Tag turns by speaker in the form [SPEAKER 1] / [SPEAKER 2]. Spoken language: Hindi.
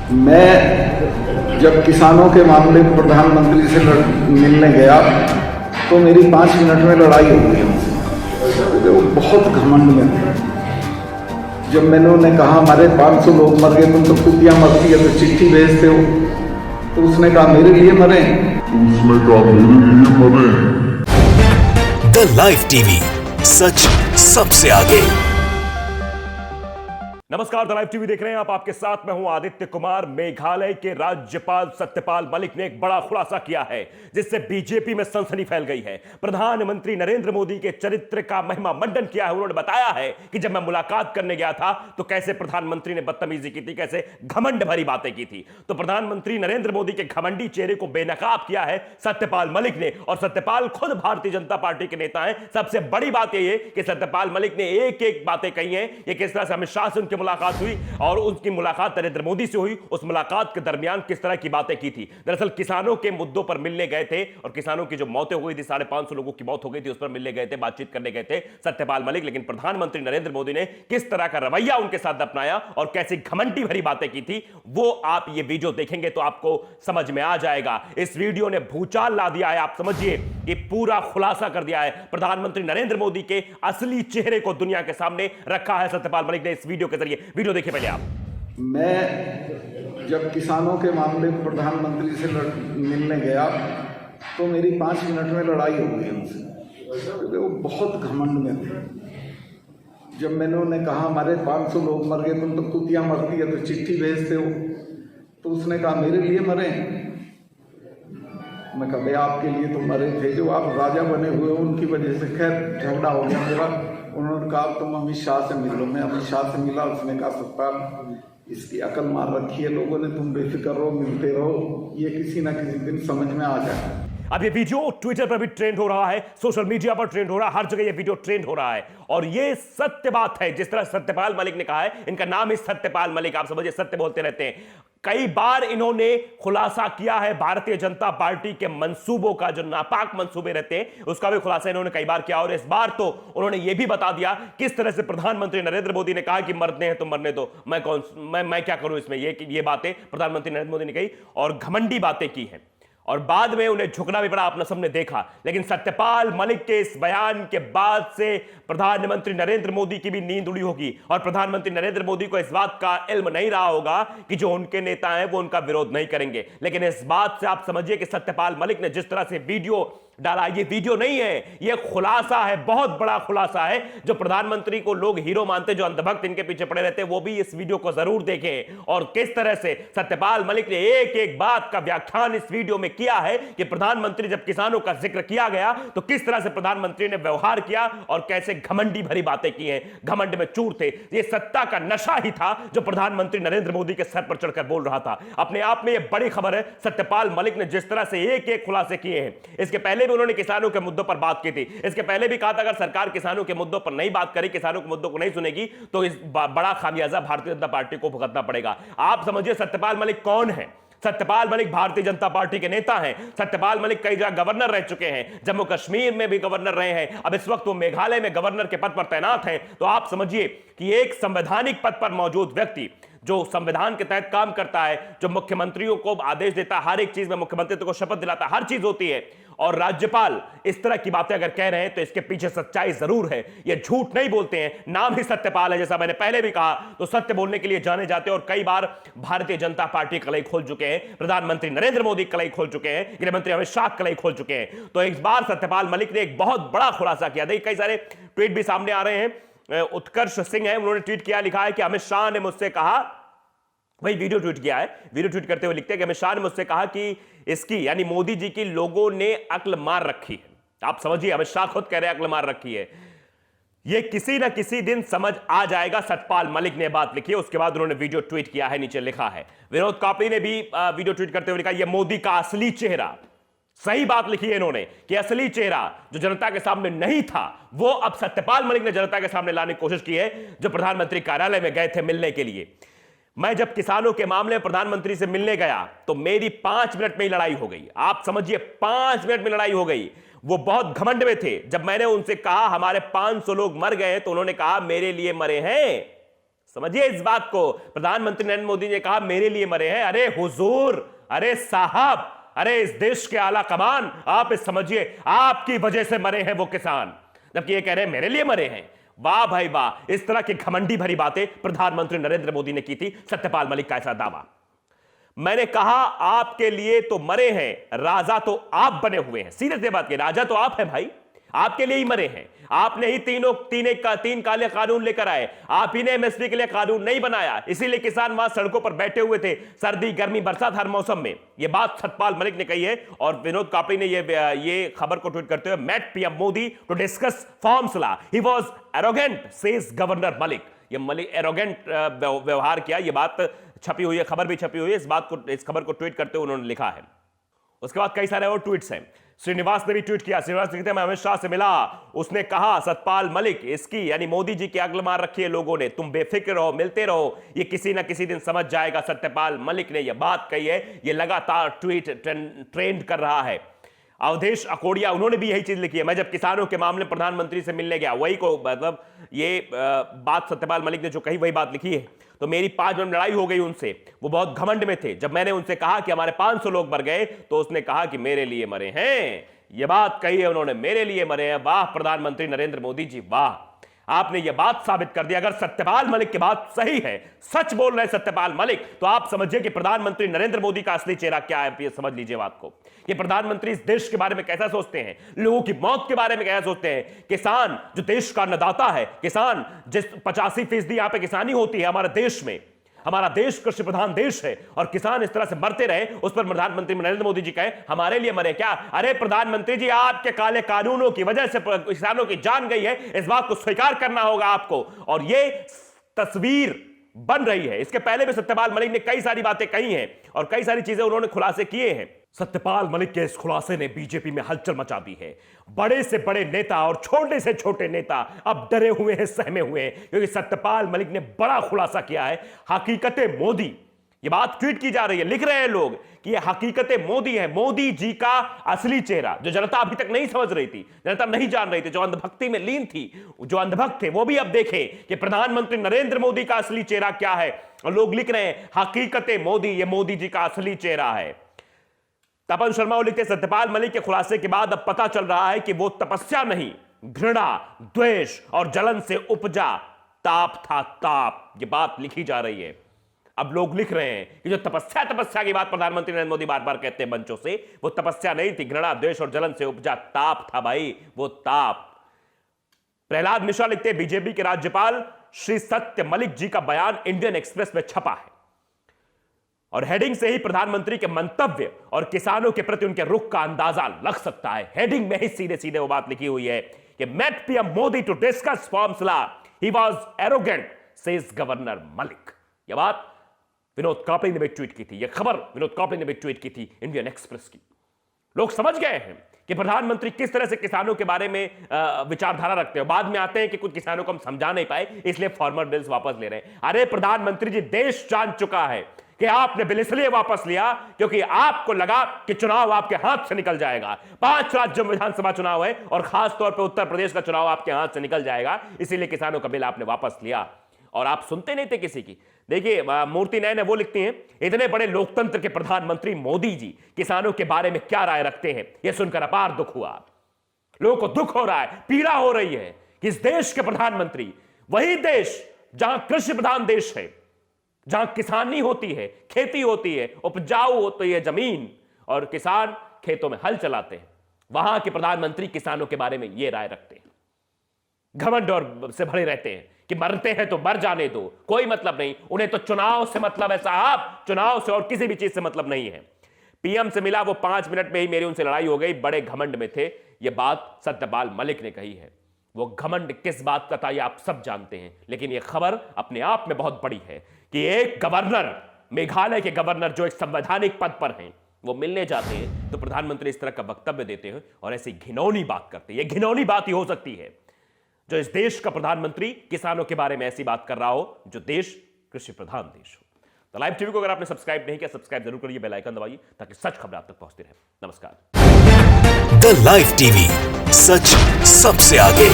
[SPEAKER 1] मैं जब किसानों के मामले में प्रधानमंत्री से मिलने गया तो मेरी 5 मिनट में लड़ाई हो गई उनसे। वो बहुत घमंड में थे। जब मैंने उन्हें कहा हमारे 500 लोग मर गए, तुम तो कुतियाँ मरती है तो चिट्ठी भेजते हो, तो उसने कहा मेरे लिए मरे।
[SPEAKER 2] द लाइव टीवी, सच सबसे आगे।
[SPEAKER 3] नमस्कार, द लाइव टीवी देख रहे हैं आप। आपके साथ मैं हूं आदित्य कुमार। मेघालय के राज्यपाल सत्यपाल मलिक ने एक बड़ा खुलासा किया है जिससे बीजेपी में सनसनी फैल गई है। प्रधानमंत्री नरेंद्र मोदी के चरित्र का महिमा मंडन किया है। उन्होंने बताया है कि जब मैं मुलाकात करने गया था तो कैसे प्रधानमंत्री ने बदतमीजी की थी, कैसे घमंड भरी बातें की थी। तो प्रधानमंत्री नरेंद्र मोदी के घमंडी चेहरे को बेनकाब किया है सत्यपाल मलिक ने, और सत्यपाल खुद भारतीय जनता पार्टी के नेता हैं। सबसे बड़ी बात यह है कि सत्यपाल मलिक ने एक एक बातें कही हैं। ये किस तरह से अमित शाह से मुलाकात हुई और उसकी मुलाकात नरेंद्र मोदी से हुई, उस मुलाकात के दरमियान किस तरह की बातें की थी। दरअसल किसानों के मुद्दों पर मिलने गए थे और किसानों की जो मौतें हो गई थी, 550 लोगों की मौत हो गई थी, उस पर मिलने गए थे, बातचीत करने गए थे सत्यपाल मलिक। लेकिन प्रधानमंत्री नरेंद्र मोदी ने किस तरह का रवैया उनके साथ अपनाया और कैसी घमंडी भरी बातें की थी, वो आप ये वीडियो देखेंगे तो आपको समझ में आ जाएगा। इस वीडियो ने भूचाल ला दिया है। आप समझिए, ये पूरा खुलासा कर दिया है। प्रधानमंत्री नरेंद्र मोदी के असली चेहरे को दुनिया के सामने रखा है सत्यपाल मलिक ने इस वीडियो के जरिए। वीडियो देखिए पहले आप।
[SPEAKER 1] मैं जब किसानों के मामले में प्रधानमंत्री से मिलने गया तो मेरी 5 मिनट में लड़ाई हो गई उनसे, क्योंकि वो बहुत घमंड में थे। जब मैंने उन्हें कहा हमारे 500 लोग मर गए, तुम तो कुतियाँ मरती है तो चिट्ठी भेजते हो, तो उसने कहा मेरे लिए मरे। मैं कहा भाई आपके लिए तो मरे थे, जो आप राजा बने हुए हो उनकी वजह से। खैर झगड़ा हो गया मेरा। उन्होंने कहा तुम अमित शाह से मिल लो। मैं अमित शाह से मिला। उसने कहा सत्ता इसकी अकल मार रखी है लोगों ने, तुम बेफिक्र रहो, मिलते रहो, ये किसी ना किसी दिन समझ में आ जाए।
[SPEAKER 3] अब ये वीडियो ट्विटर पर भी ट्रेंड हो रहा है, सोशल मीडिया पर ट्रेंड हो रहा है, हर जगह ये वीडियो ट्रेंड हो रहा है। और ये सत्य बात है। जिस तरह सत्यपाल मलिक ने कहा है, इनका नाम ही सत्यपाल मलिक, आप समझिए सत्य बोलते रहते हैं। कई बार इन्होंने खुलासा किया है भारतीय जनता पार्टी के मंसूबों का, जो नापाक मंसूबे रहते हैं उसका भी खुलासा इन्होंने कई बार किया। और इस बार तो उन्होंने यह भी बता दिया किस तरह से प्रधानमंत्री नरेंद्र मोदी ने कहा कि मरने हैं तो मरने दो, मैं क्या करूं इसमें। ये बातें प्रधानमंत्री नरेंद्र मोदी ने कही और घमंडी बातें की हैं। और बाद में उन्हें झुकना भी पड़ा, आपने सबने देखा। लेकिन सत्यपाल मलिक के इस बयान के बाद से प्रधानमंत्री नरेंद्र मोदी की भी नींद उड़ी होगी और प्रधानमंत्री नरेंद्र मोदी को इस बात का इल्म नहीं रहा होगा कि जो उनके नेता हैं वो उनका विरोध नहीं करेंगे। लेकिन इस बात से आप समझिए कि सत्यपाल मलिक ने जिस तरह से वीडियो डाला, ये वीडियो नहीं है, ये खुलासा है, बहुत बड़ा खुलासा है। जो प्रधानमंत्री को लोग हीरो मानते, जो अंधभक्त इनके पीछे पड़े रहते हैं, वो भी इस वीडियो को जरूर देखें। और किस तरह से सत्यपाल मलिक ने एक एक बात का व्याख्यान इस वीडियो में किया है कि प्रधानमंत्री जब किसानों का जिक्र किया गया तो किस तरह से प्रधानमंत्री ने व्यवहार किया और कैसे घमंडी भरी बातें की हैं। घमंड में चूर थे। ये सत्ता का नशा ही था जो प्रधानमंत्री नरेंद्र मोदी के सर पर चढ़कर बोल रहा था। अपने आप में यह बड़ी खबर है। सत्यपाल मलिक ने जिस तरह से एक एक खुलासे किए हैं, इसके पहले भी उन्होंने किसानों के मुद्दों पर बात की थी। इसके पहले भी कहा था अगर सरकार किसानों के मुद्दों पर नहीं बात करेगी, किसानों के मुद्दों को नहीं सुनेगी तो इस बड़ा खामियाजा भारतीय जनता पार्टी को भुगतना पड़ेगा। आप समझिए सत्यपाल मलिक कौन है। सत्यपाल मलिक भारतीय जनता पार्टी के नेता हैं। सत्यपाल मलिक कई जगह गवर्नर रह चुके हैं, जम्मू कश्मीर में भी गवर्नर रहे हैं। अब इस वक्त वो मेघालय में गवर्नर के पद पर तैनात हैं। तो आप समझिए कि एक संवैधानिक पद पर मौजूद व्यक्ति जो संविधान के तहत काम करता है, जो मुख्यमंत्रियों को आदेश देता है, हर एक चीज में मुख्यमंत्री को शपथ दिलाता है, हर चीज होती है, और राज्यपाल इस तरह की बातें अगर कह रहे हैं तो इसके पीछे सच्चाई जरूर है। ये झूठ नहीं बोलते हैं। नाम ही सत्यपाल है, जैसा मैंने पहले भी कहा, तो सत्य बोलने के लिए जाने जाते हैं। और कई बार भारतीय जनता पार्टी कलई खोल चुके हैं, प्रधानमंत्री नरेंद्र मोदी कलई खोल चुके हैं, गृहमंत्री अमित शाह कलई खोल चुके हैं। तो इस बार सत्यपाल मलिक ने एक बहुत बड़ा खुलासा किया। देखिए कई सारे ट्वीट भी सामने आ रहे हैं। उत्कर्ष सिंह है, उन्होंने ट्वीट किया, लिखा है कि अमित शाह ने मुझसे कहा, वही वीडियो ट्वीट किया है। वीडियो ट्वीट करते हुए लिखते हैं कि अमित शाह ने मुझसे कहा कि इसकी यानी मोदी जी की लोगों ने अक्ल मार रखी है। आप समझिए, अमित शाह खुद कह रहे हैं अक्ल मार रखी है। ये किसी ना किसी दिन समझ आ जाएगा। सत्यपाल मलिक ने बात लिखी है। उसके बाद उन्होंने वीडियो ट्वीट किया है। नीचे लिखा है, विनोद कापड़ी ने भी वीडियो ट्वीट करते हुए लिखा, यह मोदी का असली चेहरा। सही बात लिखी है इन्होंने कि असली चेहरा जो जनता के सामने नहीं था, वो अब सत्यपाल मलिक ने जनता के सामने लाने की कोशिश की है, जो प्रधानमंत्री कार्यालय में गए थे मिलने के लिए। मैं जब किसानों के मामले में प्रधानमंत्री से मिलने गया तो मेरी 5 मिनट में ही लड़ाई हो गई। आप समझिए 5 मिनट में लड़ाई हो गई। वो बहुत घमंड में थे। जब मैंने उनसे कहा हमारे 500 लोग मर गए तो उन्होंने कहा मेरे लिए मरे हैं। समझिए इस बात को। प्रधानमंत्री नरेंद्र मोदी ने कहा मेरे लिए मरे हैं। अरे हुजूर, अरे साहब, अरे इस देश के आला कमान, आप इस समझिए आपकी वजह से मरे हैं वो किसान, जबकि ये कह रहे हैं मेरे लिए मरे हैं। वाह भाई वाह, इस तरह की घमंडी भरी बातें प्रधानमंत्री नरेंद्र मोदी ने की थी। सत्यपाल मलिक का ऐसा दावा। मैंने कहा आपके लिए तो मरे हैं, राजा तो आप बने हुए हैं। सीधे से बात की, राजा तो आप हैं भाई, आपके लिए ही मरे हैं। आपने ही तीन काले कानून लेकर आए, आप ही ने एमएसपी के लिए कानून नहीं बनाया, इसीलिए किसान वहां सड़कों पर बैठे हुए थे, सर्दी गर्मी बरसात हर मौसम में। यह बात सत्यपाल मलिक ने कही है। और विनोद कापड़ी ने ये खबर को ट्वीट करते हुए, met PM Modi to discuss farms law, he was arrogant says governor Malik. ये मलिक एरोगेंट व्यवहार किया, ये बात छपी हुई है, खबर भी छपी हुई है। इस खबर को ट्वीट करते हुए उन्होंने लिखा है। उसके बाद कई सारे और ट्वीट्स हैं। श्रीनिवास ने भी ट्वीट किया। श्रीनिवास लिखते हैं, मैं अमित शाह से मिला, उसने कहा सतपाल मलिक इसकी यानी मोदी जी की अक्ल मार रखी है लोगों ने, तुम बेफिक्र रहो, मिलते रहो, ये किसी ना किसी दिन समझ जाएगा। सत्यपाल मलिक ने यह बात कही है। यह लगातार ट्वीट ट्रेंड कर रहा है। अवधेश अकोड़िया, उन्होंने भी यही चीज लिखी है। मैं जब किसानों के मामले प्रधानमंत्री से मिलने गया, वही को मतलब ये बात सत्यपाल मलिक ने जो कही वही बात लिखी है। तो मेरी 5 मिनट लड़ाई हो गई उनसे, वो बहुत घमंड में थे। जब मैंने उनसे कहा कि हमारे 500 लोग मर गए, तो उसने कहा कि मेरे लिए मरे हैं। यह बात कही है उन्होंने, मेरे लिए मरे हैं। वाह प्रधानमंत्री नरेंद्र मोदी जी, वाह, आपने यह बात साबित कर दी। अगर सत्यपाल मलिक की बात सही है, सच बोल रहे सत्यपाल मलिक, तो आप समझिए कि प्रधानमंत्री नरेंद्र मोदी का असली चेहरा क्या है। ये समझ लीजिए बात को। ये प्रधानमंत्री इस देश के बारे में कैसा सोचते हैं, लोगों की मौत के बारे में कैसा सोचते हैं। किसान जो देश का अन्नदाता है, किसान जिस 85% यहां पे किसानी होती है हमारे देश में, हमारा देश कृषि प्रधान देश है, और किसान इस तरह से मरते रहे, उस पर प्रधानमंत्री नरेंद्र मोदी जी कहे हमारे लिए मरे क्या। अरे प्रधानमंत्री जी, आपके काले कानूनों की वजह से किसानों की जान गई है, इस बात को स्वीकार करना होगा आपको। और ये तस्वीर बन रही है। इसके पहले भी सत्यपाल मलिक ने कई सारी बातें कही हैं और कई सारी चीजें उन्होंने खुलासे किए हैं। सत्यपाल मलिक के इस खुलासे ने बीजेपी में हलचल मचा दी है। बड़े से बड़े नेता और छोटे से छोटे नेता अब डरे हुए हैं, सहमे हुए हैं, क्योंकि सत्यपाल मलिक ने बड़ा खुलासा किया है। हकीकत मोदी, ये बात ट्वीट की जा रही है, लिख रहे हैं लोग कि ये हकीकत मोदी है, मोदी जी का असली चेहरा, जो जनता अभी तक नहीं समझ रही थी, जनता नहीं जान रही थी, जो अंधभक्ति में लीन थी, जो अंधभक्त थे, वो भी अब देखें कि प्रधानमंत्री नरेंद्र मोदी का असली चेहरा क्या है। और लोग लिख रहे हैं हकीकत मोदी, ये मोदी जी का असली चेहरा है। तपन शर्मा लिखते, सत्यपाल मलिक के खुलासे के बाद अब पता चल रहा है कि वो तपस्या नहीं, घृणा, द्वेष और जलन से उपजा ताप था, ताप। ये बात लिखी जा रही है। अब लोग लिख रहे हैं कि जो तपस्या की बात प्रधानमंत्री नरेंद्र मोदी बार बार कहते हैं मंचों से, वो तपस्या नहीं थी, घृणा, द्वेष और जलन से उपजा ताप था भाई, वो ताप। प्रहलाद मिश्रा लिखते हैं, बीजेपी के राज्यपाल श्री सत्य मलिक जी का बयान इंडियन एक्सप्रेस में छपा है, और हेडिंग से ही प्रधानमंत्री के मंतव्य और किसानों के प्रति उनके रुख का अंदाजा लग सकता है। हेडिंग में ही सीधे सीधे वो बात लिखी हुई है कि met PM Modi to discuss farms law, he was arrogant says governor Malik. यह बात विनोद कापड़ी ने भी ट्वीट की थी। यह खबर विनोद कापड़ी ने भी ट्वीट की थी इंडियन एक्सप्रेस की। लोग समझ गए हैं कि प्रधानमंत्री किस तरह से किसानों के बारे में विचारधारा रखते हैं। बाद में आते हैं कि कुछ किसानों को हम समझा नहीं पाए, इसलिए फार्मर बिल्स वापस ले रहे हैं। अरे प्रधानमंत्री जी, देश जान चुका है कि आपने बिल इसलिए वापस लिया क्योंकि आपको लगा कि चुनाव आपके हाथ से निकल जाएगा। 5 राज्यों में विधानसभा चुनाव है और खासतौर पर उत्तर प्रदेश का चुनाव आपके हाथ से निकल जाएगा, इसीलिए किसानों का बिल आपने वापस लिया। और आप सुनते नहीं थे किसी की। देखिए मूर्ति नयन वो लिखती हैं, इतने बड़े लोकतंत्र के प्रधानमंत्री मोदी जी किसानों के बारे में क्या राय रखते हैं, यह सुनकर अपार दुख हुआ। लोगों को दुख हो रहा है, पीड़ा हो रही है कि इस देश के प्रधानमंत्री, वही देश जहां कृषि प्रधान देश है, जहां किसानी होती है, खेती होती है, उपजाऊ होती है जमीन और किसान खेतों में हल चलाते हैं, वहां के प्रधानमंत्री किसानों के बारे में यह राय रखते हैं। घमंड और से भरे रहते हैं कि मरते हैं तो मर जाने दो, कोई मतलब नहीं, उन्हें तो चुनाव से मतलब है साहब, चुनाव से और किसी भी चीज से मतलब नहीं है। पीएम से मिला, वो 5 मिनट में ही मेरी उनसे लड़ाई हो गई, बड़े घमंड में थे। यह बात सत्यपाल मलिक ने कही है। वो घमंड किस बात का था ये आप सब जानते हैं, लेकिन यह खबर अपने आप में बहुत बड़ी है कि एक गवर्नर, मेघालय के गवर्नर जो एक संवैधानिक पद पर हैं, वो मिलने जाते हैं तो प्रधानमंत्री इस तरह का वक्तव्य देते हैं और ऐसी घिनौनी बात करते हैं। यह घिनौनी बात ही हो सकती है जो इस देश का प्रधानमंत्री किसानों के बारे में ऐसी बात कर रहा हो, जो देश कृषि प्रधान देश हो। तो लाइव टीवी को अगर आपने सब्सक्राइब नहीं किया, सब्सक्राइब जरूर करिए, बेल आइकन दबाइए ताकि सच खबर आप तक पहुंचती रहे। नमस्कार।
[SPEAKER 2] द लाइव टीवी, सच सबसे आगे।